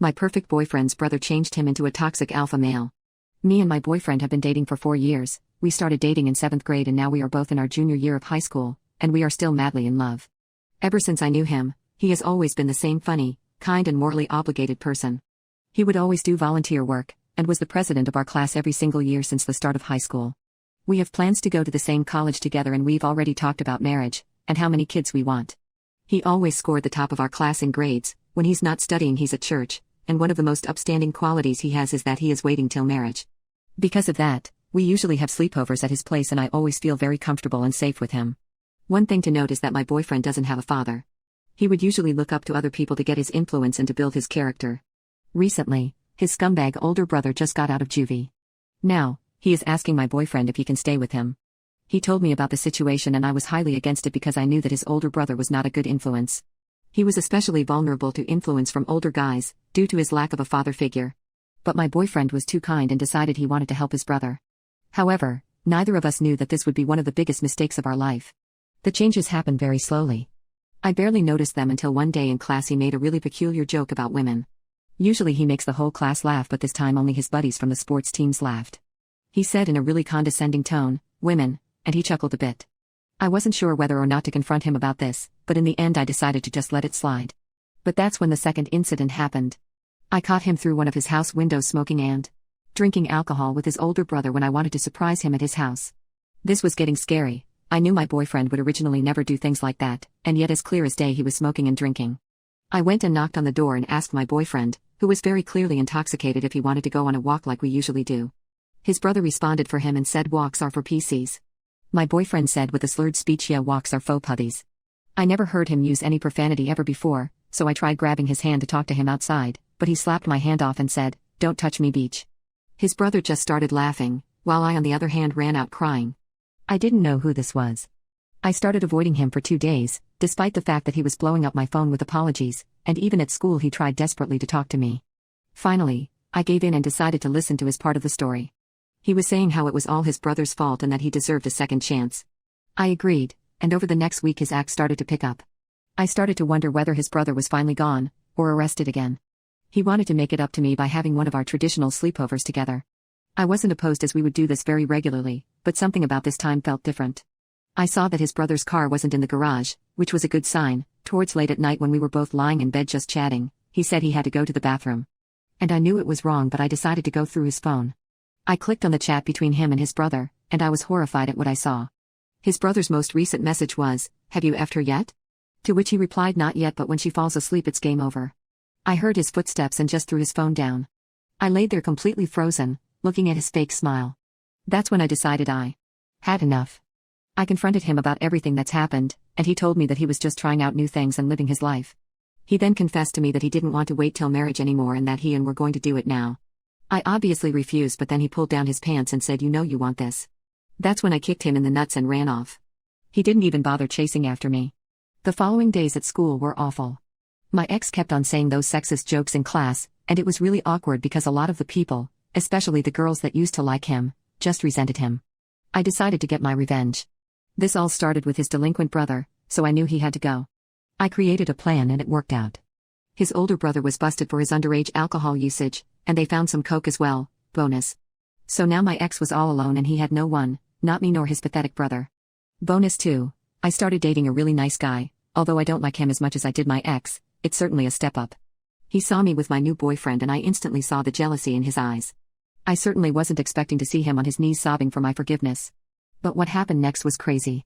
My perfect boyfriend's brother changed him into a toxic alpha male. Me and my boyfriend have been dating for 4 years. We started dating in 7th grade and now we are both in our junior year of high school, and we are still madly in love. Ever since I knew him, he has always been the same funny, kind and morally obligated person. He would always do volunteer work, and was the president of our class every single year since the start of high school. We have plans to go to the same college together and we've already talked about marriage, and how many kids we want. He always scored the top of our class in grades. When he's not studying he's at church, and one of the most upstanding qualities he has is that he is waiting till marriage. Because of that, we usually have sleepovers at his place and I always feel very comfortable and safe with him. One thing to note is that my boyfriend doesn't have a father. He would usually look up to other people to get his influence and to build his character. Recently, his scumbag older brother just got out of juvie. Now, he is asking my boyfriend if he can stay with him. He told me about the situation and I was highly against it because I knew that his older brother was not a good influence. He was especially vulnerable to influence from older guys, due to his lack of a father figure. But my boyfriend was too kind and decided he wanted to help his brother. However, neither of us knew that this would be one of the biggest mistakes of our life. The changes happened very slowly. I barely noticed them until one day in class he made a really peculiar joke about women. Usually he makes the whole class laugh, but this time only his buddies from the sports teams laughed. He said in a really condescending tone, "Women," and he chuckled a bit. I wasn't sure whether or not to confront him about this, but in the end I decided to just let it slide. But that's when the second incident happened. I caught him through one of his house windows smoking and drinking alcohol with his older brother when I wanted to surprise him at his house. This was getting scary. I knew my boyfriend would originally never do things like that, and yet as clear as day he was smoking and drinking. I went and knocked on the door and asked my boyfriend, who was very clearly intoxicated, if he wanted to go on a walk like we usually do. His brother responded for him and said walks are for PCs. My boyfriend said with a slurred speech, yeah, walks are faux putties. I never heard him use any profanity ever before, so I tried grabbing his hand to talk to him outside, but he slapped my hand off and said, "Don't touch me, beach." His brother just started laughing, while I on the other hand ran out crying. I didn't know who this was. I started avoiding him for 2 days, despite the fact that he was blowing up my phone with apologies, and even at school he tried desperately to talk to me. Finally, I gave in and decided to listen to his part of the story. He was saying how it was all his brother's fault and that he deserved a second chance. I agreed, and over the next week his act started to pick up. I started to wonder whether his brother was finally gone, or arrested again. He wanted to make it up to me by having one of our traditional sleepovers together. I wasn't opposed as we would do this very regularly, but something about this time felt different. I saw that his brother's car wasn't in the garage, which was a good sign. Towards late at night when we were both lying in bed just chatting, he said he had to go to the bathroom. And I knew it was wrong, but I decided to go through his phone. I clicked on the chat between him and his brother, and I was horrified at what I saw. His brother's most recent message was, "Have you effed her yet?" To which he replied, "Not yet, but when she falls asleep it's game over." I heard his footsteps and just threw his phone down. I laid there completely frozen, looking at his fake smile. That's when I decided I had enough. I confronted him about everything that's happened, and he told me that he was just trying out new things and living his life. He then confessed to me that he didn't want to wait till marriage anymore and that he and were going to do it now. I obviously refused, but then he pulled down his pants and said, "You know you want this." That's when I kicked him in the nuts and ran off. He didn't even bother chasing after me. The following days at school were awful. My ex kept on saying those sexist jokes in class, and it was really awkward because a lot of the people, especially the girls that used to like him, just resented him. I decided to get my revenge. This all started with his delinquent brother, so I knew he had to go. I created a plan and it worked out. His older brother was busted for his underage alcohol usage, and they found some coke as well, bonus. So now my ex was all alone and he had no one, not me nor his pathetic brother. Bonus 2, I started dating a really nice guy. Although I don't like him as much as I did my ex, it's certainly a step up. He saw me with my new boyfriend and I instantly saw the jealousy in his eyes. I certainly wasn't expecting to see him on his knees sobbing for my forgiveness. But what happened next was crazy.